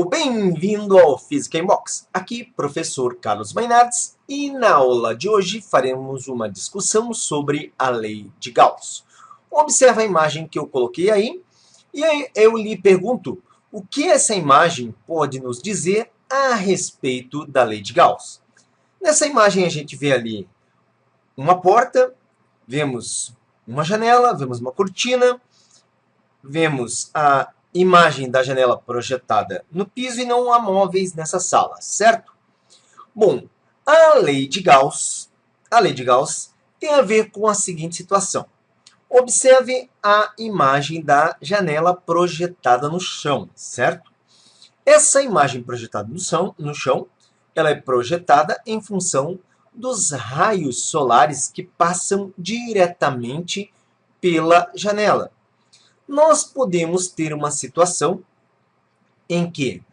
bem-vindo ao Física em Box. Aqui, professor Carlos Mainardes, e na aula de hoje faremos uma discussão sobre a lei de Gauss. Observa a imagem que eu coloquei aí, e aí eu lhe pergunto, o que essa imagem pode nos dizer a respeito da lei de Gauss? Nessa imagem a gente vê ali uma porta, vemos uma janela, vemos uma cortina, vemos a imagem da janela projetada no piso e não há móveis nessa sala, certo? Bom, a lei de Gauss tem a ver com a seguinte situação. Observe a imagem da janela projetada no chão, certo? Essa imagem projetada no chão, ela é projetada em função dos raios solares que passam diretamente pela janela. Nós podemos ter uma situação em que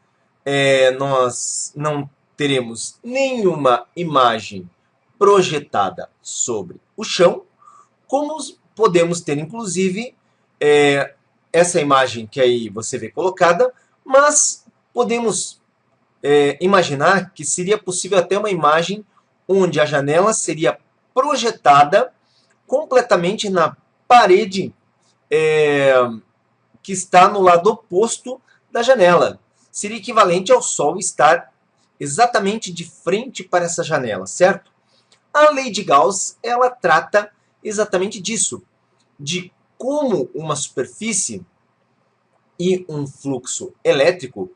nós não teremos nenhuma imagem projetada sobre o chão, como podemos ter, inclusive, essa imagem que aí você vê colocada, mas podemos imaginar que seria possível até uma imagem onde a janela seria projetada completamente na parede que está no lado oposto da janela. Seria equivalente ao Sol estar exatamente de frente para essa janela, certo? A lei de Gauss, ela trata exatamente disso, de como uma superfície e um fluxo elétrico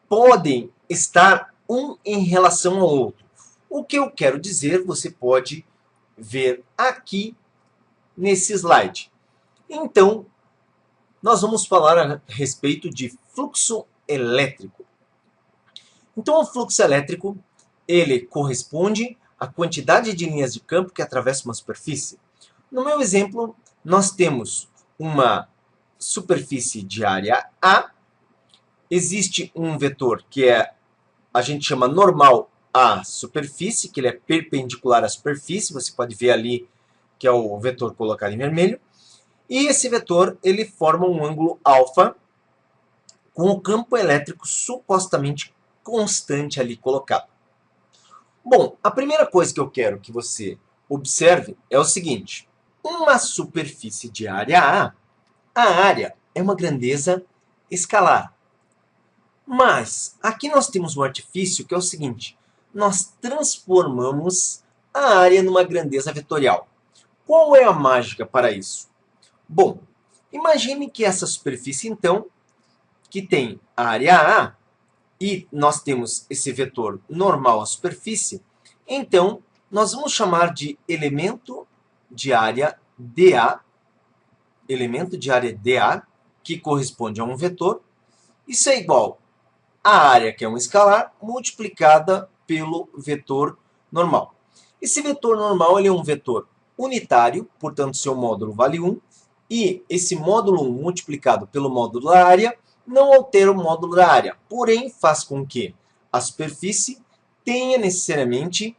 podem estar um em relação ao outro. O que eu quero dizer, você pode ver aqui nesse slide. Então, nós vamos falar a respeito de fluxo elétrico. Então, o fluxo elétrico, ele corresponde à quantidade de linhas de campo que atravessam uma superfície. No meu exemplo, nós temos uma superfície de área A, existe um vetor que a gente chama normal à superfície, que ele é perpendicular à superfície, você pode ver ali que é o vetor colocado em vermelho. E esse vetor ele forma um ângulo alfa com o campo elétrico supostamente constante ali colocado. Bom, a primeira coisa que eu quero que você observe é o seguinte. Uma superfície de área a área é uma grandeza escalar. Mas aqui nós temos um artifício que é o seguinte. Nós transformamos a área numa grandeza vetorial. Qual é a mágica para isso? Bom, imagine que essa superfície, então, que tem a área A, e nós temos esse vetor normal à superfície, então, nós vamos chamar de elemento de área dA, que corresponde a um vetor. Isso é igual à área, que é um escalar, multiplicada pelo vetor normal. Esse vetor normal ele é um vetor unitário, portanto, seu módulo vale 1, e esse módulo 1 multiplicado pelo módulo da área não altera o módulo da área, porém faz com que a superfície tenha necessariamente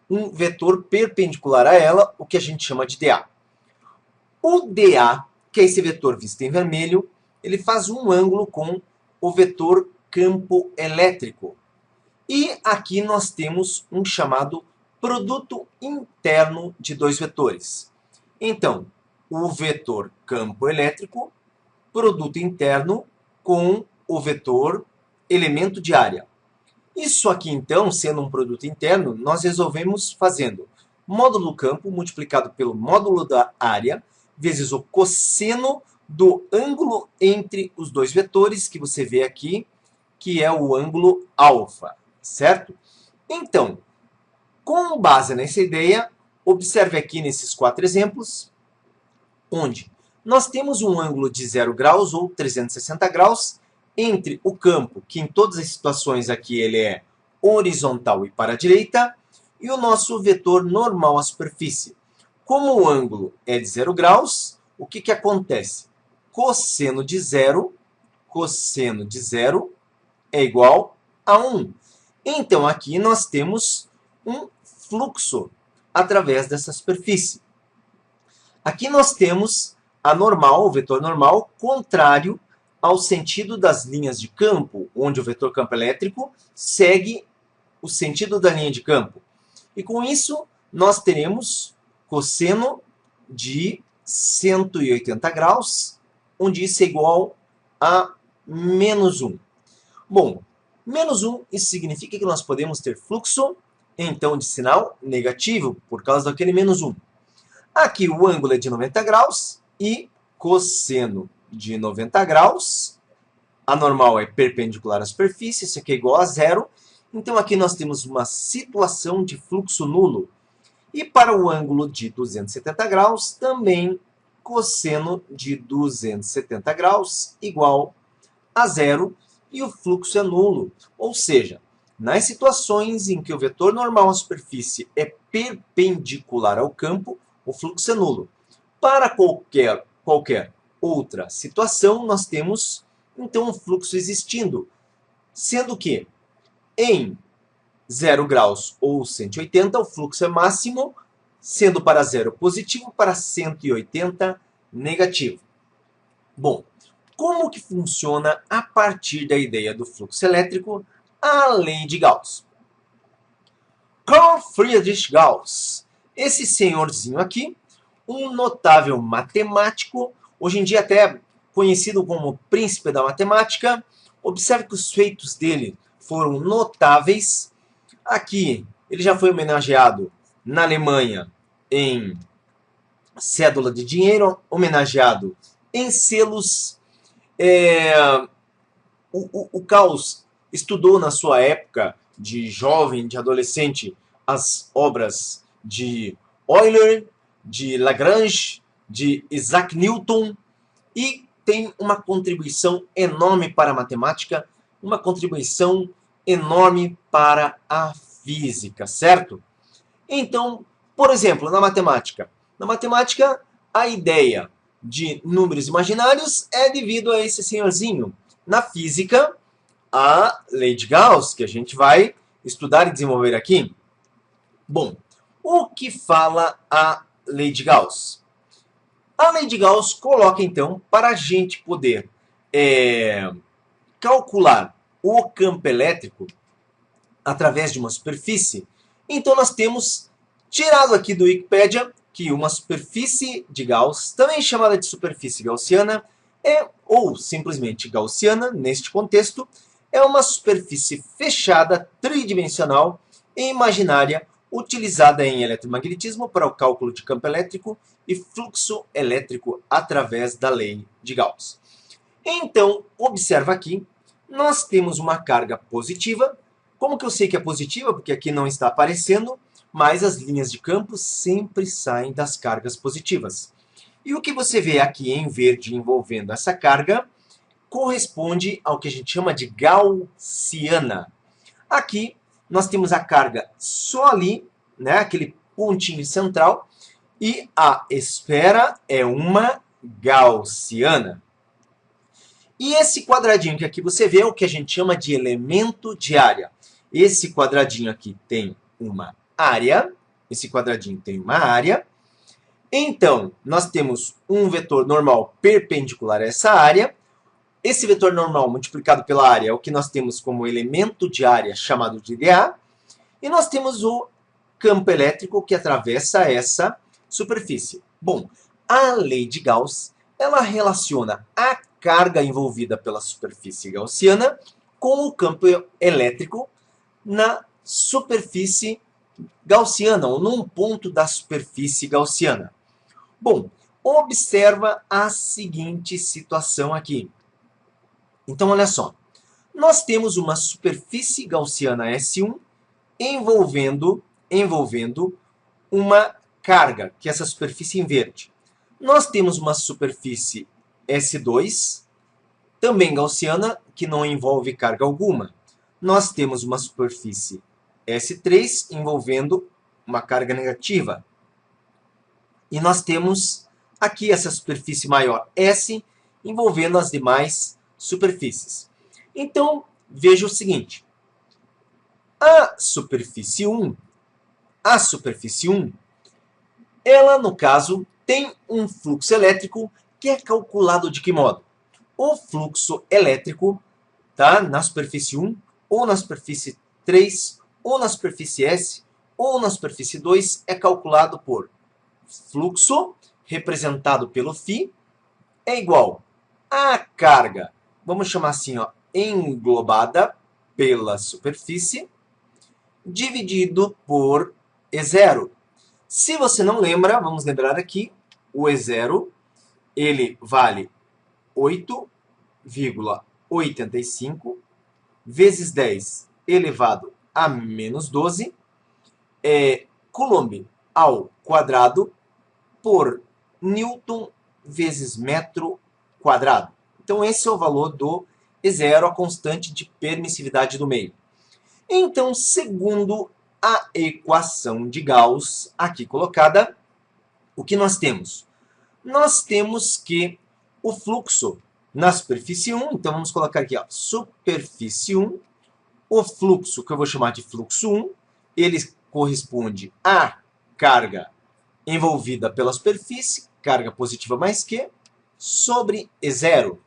um vetor perpendicular a ela, o que a gente chama de dA. O dA, que é esse vetor visto em vermelho, ele faz um ângulo com o vetor campo elétrico. E aqui nós temos um chamado produto interno de dois vetores. Então, o vetor campo elétrico, produto interno com o vetor elemento de área. Isso aqui, então, sendo um produto interno, nós resolvemos fazendo módulo do campo multiplicado pelo módulo da área, vezes o cosseno do ângulo entre os dois vetores, que você vê aqui, que é o ângulo alfa, certo? Então, com base nessa ideia, observe aqui nesses 4 exemplos, onde nós temos um ângulo de 0 graus ou 360 graus entre o campo, que em todas as situações aqui ele é horizontal e para a direita, e o nosso vetor normal à superfície. Como o ângulo é de 0 graus, o que acontece? Cosseno de zero é igual a 1. Então, aqui nós temos um fluxo através dessa superfície. Aqui nós temos a normal, o vetor normal, contrário ao sentido das linhas de campo, onde o vetor campo elétrico segue o sentido da linha de campo. E com isso, nós teremos cosseno de 180 graus, onde isso é igual a menos 1. Bom, menos 1, isso significa que nós podemos ter fluxo, então, de sinal negativo, por causa daquele menos 1. Aqui o ângulo é de 90 graus e cosseno de 90 graus. A normal é perpendicular à superfície, isso aqui é igual a zero. Então, aqui nós temos uma situação de fluxo nulo. E para o ângulo de 270 graus, também cosseno de 270 graus igual a zero e o fluxo é nulo. Ou seja, nas situações em que o vetor normal à superfície é perpendicular ao campo, o fluxo é nulo. Para qualquer outra situação, nós temos, então, um fluxo existindo, sendo que em 0 graus ou 180, o fluxo é máximo, sendo para 0 positivo, para 180 negativo. Bom, como que funciona a partir da ideia do fluxo elétrico a lei de Gauss? Carl Friedrich Gauss, esse senhorzinho aqui, um notável matemático, hoje em dia até conhecido como príncipe da matemática. Observe que os feitos dele foram notáveis. Aqui, ele já foi homenageado na Alemanha em cédula de dinheiro, homenageado em selos. O Gauss estudou na sua época de jovem, de adolescente, as obras de Euler, de Lagrange, de Isaac Newton, e tem uma contribuição enorme para a matemática, uma contribuição enorme para a física, certo? Então, por exemplo, na matemática, a ideia de números imaginários é devido a esse senhorzinho. Na física, a lei de Gauss, que a gente vai estudar e desenvolver aqui. Bom, o que fala a lei de Gauss? A lei de Gauss coloca, então, para a gente poder calcular o campo elétrico através de uma superfície. Então, nós temos tirado aqui do Wikipedia que uma superfície de Gauss, também chamada de superfície gaussiana, ou simplesmente gaussiana, neste contexto, é uma superfície fechada, tridimensional e imaginária, utilizada em eletromagnetismo para o cálculo de campo elétrico e fluxo elétrico através da lei de Gauss. Então, observa aqui, nós temos uma carga positiva. Como que eu sei que é positiva? Porque aqui não está aparecendo, mas as linhas de campo sempre saem das cargas positivas. E o que você vê aqui em verde envolvendo essa carga corresponde ao que a gente chama de gaussiana. Aqui nós temos a carga só ali, né, aquele pontinho central, e a esfera é uma gaussiana. E esse quadradinho que aqui você vê é o que a gente chama de elemento de área. Esse quadradinho aqui tem uma área, Então, nós temos um vetor normal perpendicular a essa área. Esse vetor normal multiplicado pela área é o que nós temos como elemento de área, chamado de dA. E nós temos o campo elétrico que atravessa essa superfície. Bom, a lei de Gauss, ela relaciona a carga envolvida pela superfície gaussiana com o campo elétrico na superfície gaussiana, ou num ponto da superfície gaussiana. Bom, observa a seguinte situação aqui. Então, olha só. Nós temos uma superfície gaussiana S1 envolvendo uma carga, que é essa superfície em verde. Nós temos uma superfície S2, também gaussiana, que não envolve carga alguma. Nós temos uma superfície S3 envolvendo uma carga negativa. E nós temos aqui essa superfície maior S envolvendo as demais superfícies. Então, veja o seguinte. A superfície 1, ela, no caso, tem um fluxo elétrico que é calculado de que modo? o fluxo elétrico, tá? Na superfície 1, ou na superfície 3, ou na superfície S, ou na superfície 2, é calculado por fluxo, representado pelo φ, é igual a carga, vamos chamar assim, ó, englobada pela superfície, dividido por E0. Se você não lembra, vamos lembrar aqui, o E0, ele vale 8,85 vezes 10 elevado a menos 12 Coulomb ao quadrado por Newton vezes metro quadrado. Então, esse é o valor do E0, a constante de permissividade do meio. Então, segundo a equação de Gauss aqui colocada, o que nós temos? Nós temos que o fluxo na superfície 1, então vamos colocar aqui, ó, superfície 1, o fluxo, que eu vou chamar de fluxo 1, ele corresponde à carga envolvida pela superfície, carga positiva mais Q, sobre E0.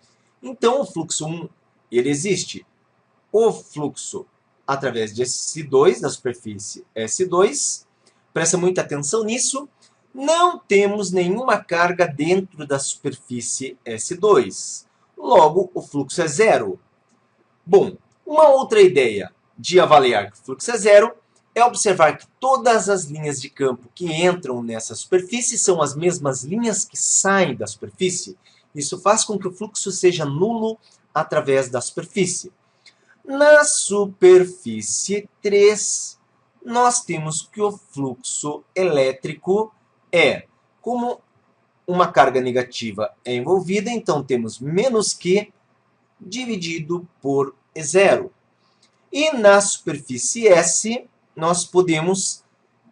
Então, o fluxo 1, ele existe. O fluxo através de S2, da superfície S2, presta muita atenção nisso, não temos nenhuma carga dentro da superfície S2. Logo, o fluxo é zero. Bom, uma outra ideia de avaliar que o fluxo é zero é observar que todas as linhas de campo que entram nessa superfície são as mesmas linhas que saem da superfície. Isso faz com que o fluxo seja nulo através da superfície. Na superfície 3, nós temos que o fluxo elétrico é, como uma carga negativa é envolvida, então temos menos Q dividido por E0. E na superfície S, nós podemos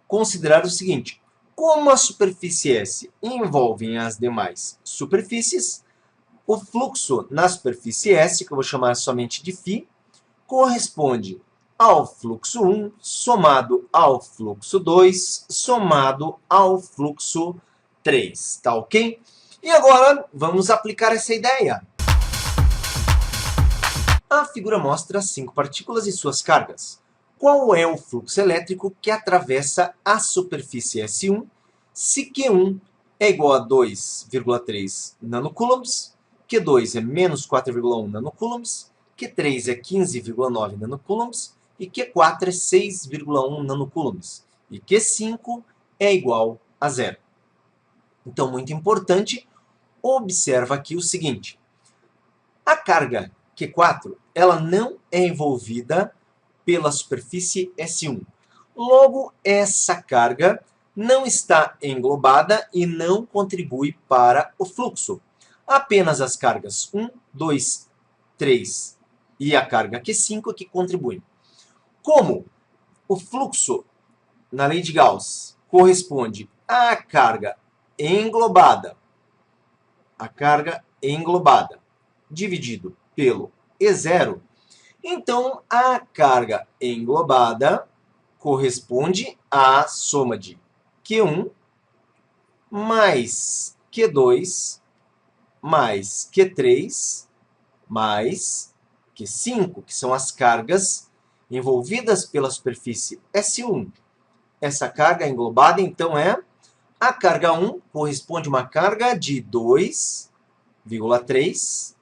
considerar o seguinte: como a superfície S envolve as demais superfícies, o fluxo na superfície S, que eu vou chamar somente de φ, corresponde ao fluxo 1 somado ao fluxo 2 somado ao fluxo 3, tá ok? E agora vamos aplicar essa ideia. A figura mostra 5 partículas e suas cargas. Qual é o fluxo elétrico que atravessa a superfície S1 se Q1 é igual a 2,3 nanocoulombs, Q2 é menos 4,1 nanocoulombs, Q3 é 15,9 nanocoulombs e Q4 é 6,1 nanocoulombs. E Q5 é igual a zero. Então, muito importante, observa aqui o seguinte. A carga Q4 ela não é envolvida pela superfície S1. Logo, essa carga não está englobada e não contribui para o fluxo. Apenas as cargas 1, 2, 3 e a carga Q5 que contribuem. Como o fluxo, na lei de Gauss, corresponde à carga englobada, dividido pelo E0, então a carga englobada corresponde à soma de Q1 mais Q2 mais Q3 mais Q5, que são as cargas envolvidas pela superfície S1. Essa carga englobada, então, é a carga 1, corresponde a uma carga de 2,3,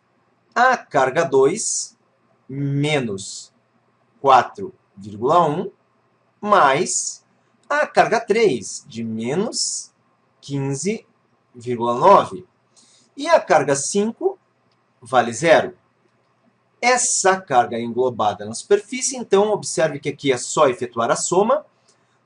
a carga 2, menos 4,1, mais a carga 3, de menos 15,9. E a carga 5 vale zero. Essa carga englobada na superfície, então, observe que aqui é só efetuar a soma.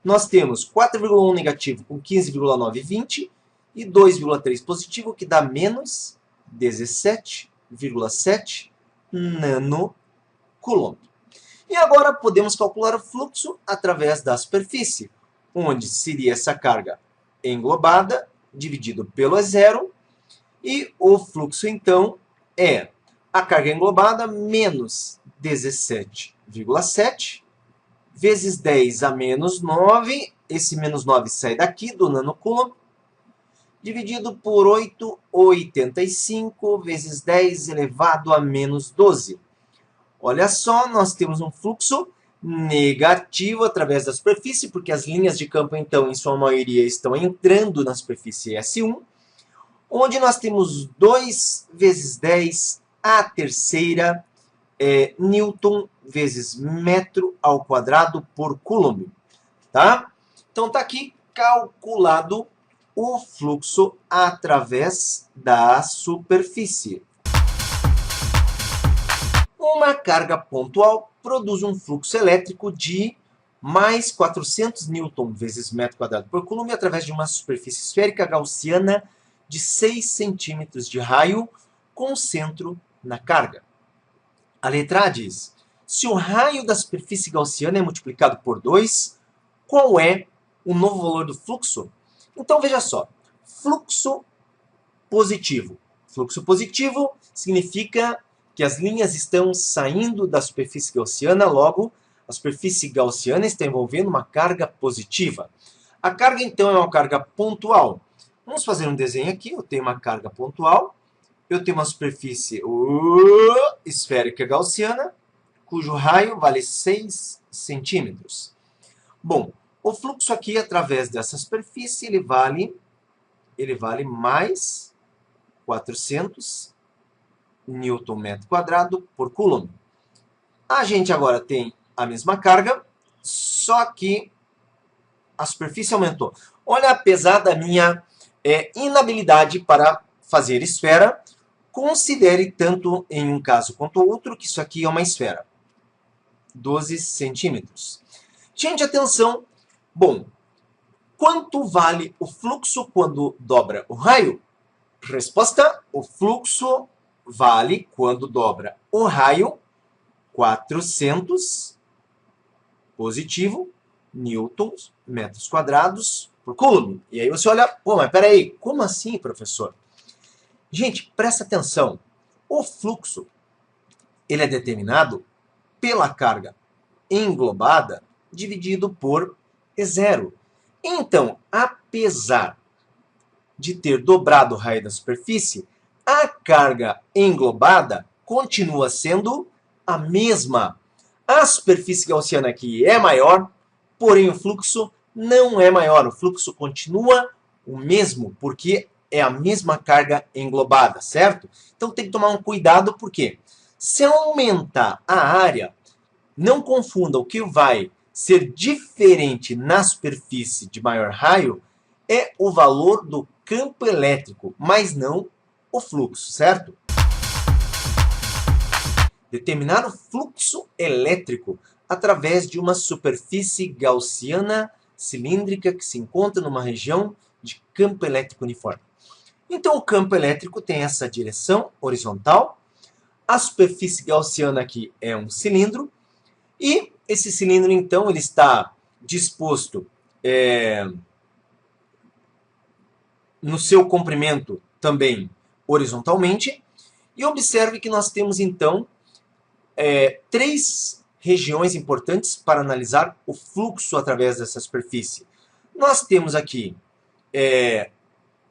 Nós temos 4,1 negativo com 15,9, 20, e 2,3 positivo, que dá menos 17,7 nanocoulomb. E agora podemos calcular o fluxo através da superfície, onde seria essa carga englobada dividido pelo E0, e o fluxo, então, é a carga englobada menos 17,7 vezes 10 a menos 9. Esse menos 9 sai daqui do nanocoulomb. dividido por 8, 85 vezes 10 elevado a menos 12. Olha só, nós temos um fluxo negativo através da superfície, porque as linhas de campo, então, em sua maioria, estão entrando na superfície S1, onde nós temos 2 vezes 10 a terceira Newton vezes metro ao quadrado por Coulomb. Tá? Então, está aqui calculado o fluxo através da superfície. Uma carga pontual produz um fluxo elétrico de mais 400 newton vezes metro quadrado por Coulomb através de uma superfície esférica gaussiana de 6 centímetros de raio com centro na carga. A letra A diz, se o raio da superfície gaussiana é multiplicado por 2, qual é o novo valor do fluxo? Então, veja só, fluxo positivo. Fluxo positivo significa que as linhas estão saindo da superfície gaussiana, logo, a superfície gaussiana está envolvendo uma carga positiva. A carga, então, é uma carga pontual. Vamos fazer um desenho aqui. Eu tenho uma carga pontual, eu tenho uma superfície esférica gaussiana, cujo raio vale 6 centímetros. Bom, o fluxo aqui, através dessa superfície, ele vale mais 400 Newton metro quadrado por Coulomb. A gente agora tem a mesma carga, só que a superfície aumentou. Olha, apesar da minha inabilidade para fazer esfera, considere tanto em um caso quanto outro que isso aqui é uma esfera. 12 centímetros. Gente, atenção. Bom, quanto vale o fluxo quando dobra o raio? Resposta, o fluxo vale quando dobra o raio 400 positivo newtons metros quadrados por Coulomb. E aí você olha, pô, mas peraí, como assim, professor? Gente, presta atenção. O fluxo, ele é determinado pela carga englobada dividido por E0. Então, apesar de ter dobrado o raio da superfície, a carga englobada continua sendo a mesma. A superfície gaussiana aqui é maior, porém o fluxo não é maior. O fluxo continua o mesmo, porque é a mesma carga englobada, certo? Então tem que tomar um cuidado, porque se aumentar a área, não confunda o que vai ser diferente na superfície de maior raio é o valor do campo elétrico, mas não o fluxo, certo? Determinar o fluxo elétrico através de uma superfície gaussiana cilíndrica que se encontra numa região de campo elétrico uniforme. Então, o campo elétrico tem essa direção horizontal. A superfície gaussiana aqui é um cilindro. E esse cilindro, então, ele está disposto no seu comprimento também horizontalmente. E observe que nós temos, então, três regiões importantes para analisar o fluxo através dessa superfície. Nós temos aqui,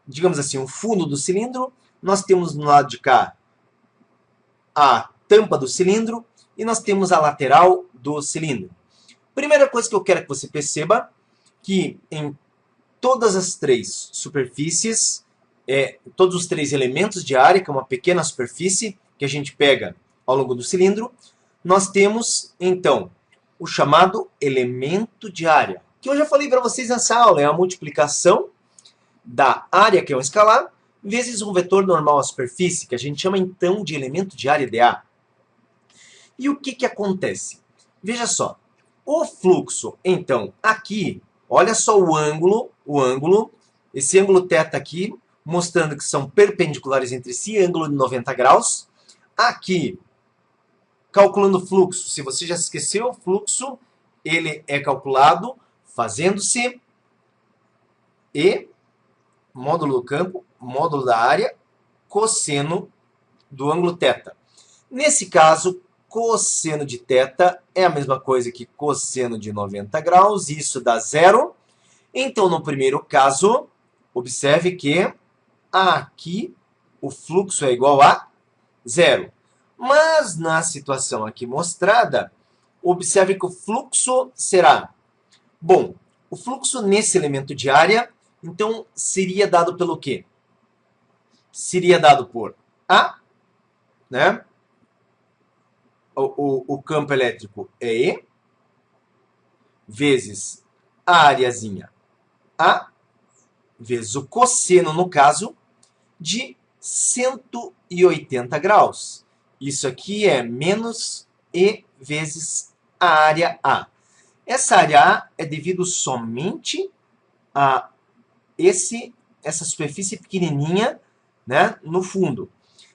digamos assim, o fundo do cilindro. Nós temos no lado de cá a tampa do cilindro. E nós temos a lateral do cilindro. Primeira coisa que eu quero que você perceba, que em todas as três superfícies, todos os três elementos de área, que é uma pequena superfície que a gente pega ao longo do cilindro, nós temos, então, o chamado elemento de área, que eu já falei para vocês nessa aula, é a multiplicação da área, que é um escalar, vezes um vetor normal à superfície, que a gente chama, então, de elemento de área dA. E o que acontece? Veja só, o fluxo, então, aqui, olha só o ângulo, esse ângulo θ aqui, mostrando que são perpendiculares entre si, ângulo de 90 graus. Aqui, calculando o fluxo, se você já esqueceu o fluxo, ele é calculado fazendo-se E, módulo do campo, módulo da área, cosseno do ângulo θ. Nesse caso, cosseno de θ é a mesma coisa que cosseno de 90 graus, isso dá zero. Então, no primeiro caso, observe que aqui o fluxo é igual a zero. Mas na situação aqui mostrada, observe que o fluxo será... Bom, o fluxo nesse elemento de área, então, seria dado pelo quê? Seria dado por A, né? O campo elétrico é E, vezes a areazinha A, vezes o cosseno, no caso, de 180 graus. Isso aqui é menos E vezes a área A. Essa área A é devido somente a essa superfície pequenininha, né, no fundo.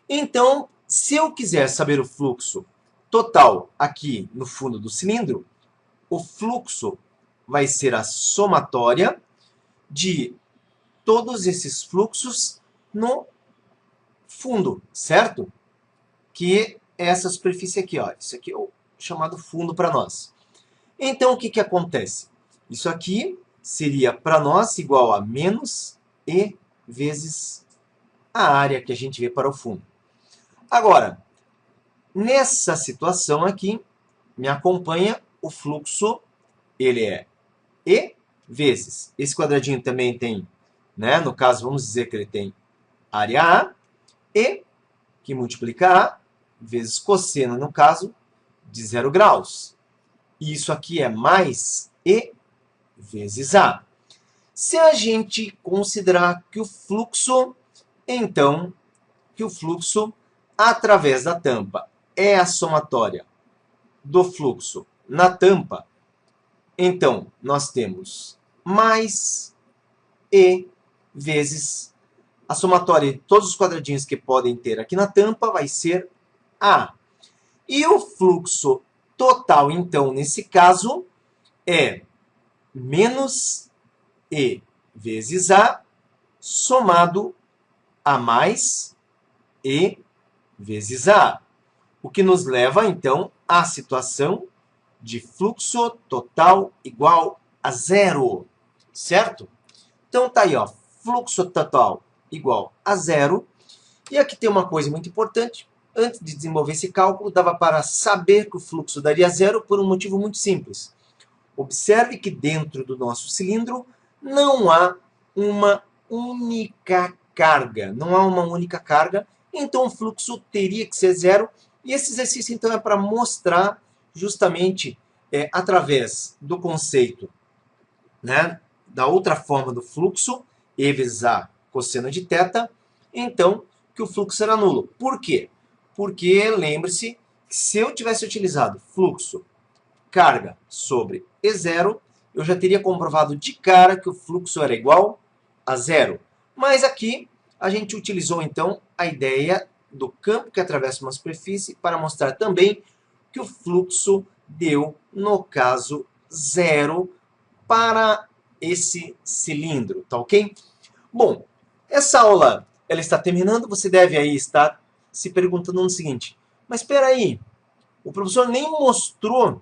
Então, se eu quiser saber o fluxo total aqui no fundo do cilindro, o fluxo vai ser a somatória de todos esses fluxos no fundo, certo? Que é essa superfície aqui, ó. Isso aqui é o chamado fundo para nós. Então, o que, que acontece? Isso aqui seria para nós igual a menos E vezes a área que a gente vê para o fundo. Agora, nessa situação aqui, me acompanha o fluxo, ele é E vezes. Esse quadradinho também tem, né? No caso, vamos dizer que ele tem área A, E, que multiplica A, vezes cosseno, no caso, de 0 graus. E isso aqui é mais E vezes A. Se a gente considerar que o fluxo, então, que o fluxo através da tampa é a somatória do fluxo na tampa, então, nós temos mais E vezes a somatória de todos os quadradinhos que podem ter aqui na tampa vai ser A. E o fluxo total, então, nesse caso, é menos E vezes A somado a mais E vezes A. O que nos leva, então, à situação de fluxo total igual a zero, certo? Então, tá aí, ó, fluxo total igual a zero. E aqui tem uma coisa muito importante. Antes de desenvolver esse cálculo, dava para saber que o fluxo daria zero por um motivo muito simples. Observe que dentro do nosso cilindro não há uma única carga. Não há uma única carga, então o fluxo teria que ser zero. E esse exercício, então, é para mostrar justamente através do conceito, né, da outra forma do fluxo, E vezes A cosseno de θ, então, que o fluxo era nulo. Por quê? Porque, lembre-se, que se eu tivesse utilizado fluxo carga sobre E0, eu já teria comprovado de cara que o fluxo era igual a zero. Mas aqui a gente utilizou então a ideia do campo que atravessa uma superfície para mostrar também que o fluxo deu, no caso, zero para esse cilindro, tá ok? Bom, essa aula ela está terminando, você deve aí estar se perguntando no seguinte, mas espera aí, o professor nem mostrou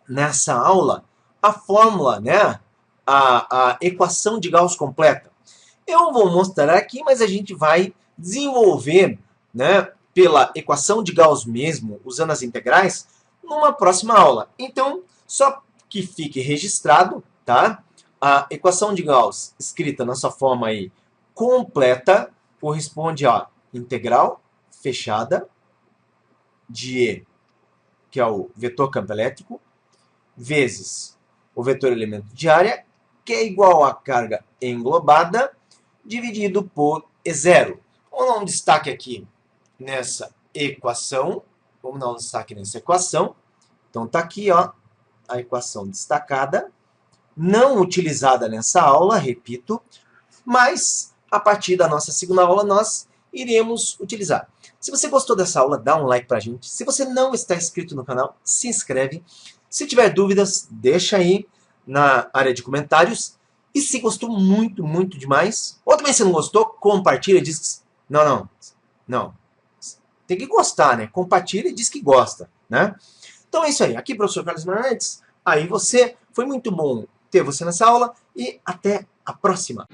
nessa aula a fórmula, né? A equação de Gauss completa. Eu vou mostrar aqui, mas a gente vai desenvolver, né, pela equação de Gauss mesmo, usando as integrais, numa próxima aula. Então, só que fique registrado, tá? A equação de Gauss, escrita na sua forma aí completa, corresponde a integral fechada de E, que é o vetor campo elétrico, vezes o vetor elemento de área, que é igual à carga englobada, dividido por E0. Vamos dar um destaque aqui nessa equação. Vamos dar um destaque nessa equação. Então, está aqui, ó, a equação destacada, não utilizada nessa aula, repito, mas a partir da nossa segunda aula nós iremos utilizar. Se você gostou dessa aula, dá um like pra gente. Se você não está inscrito no canal, se inscreve. Se tiver dúvidas, deixa aí na área de comentários. E se gostou muito, muito demais, ou também se não gostou, compartilha e diz que... Não. Tem que gostar, né? Compartilha e diz que gosta, né? Então é isso aí. Aqui, professor Carlos Marantes. Aí você, foi muito bom ter você nessa aula e até a próxima.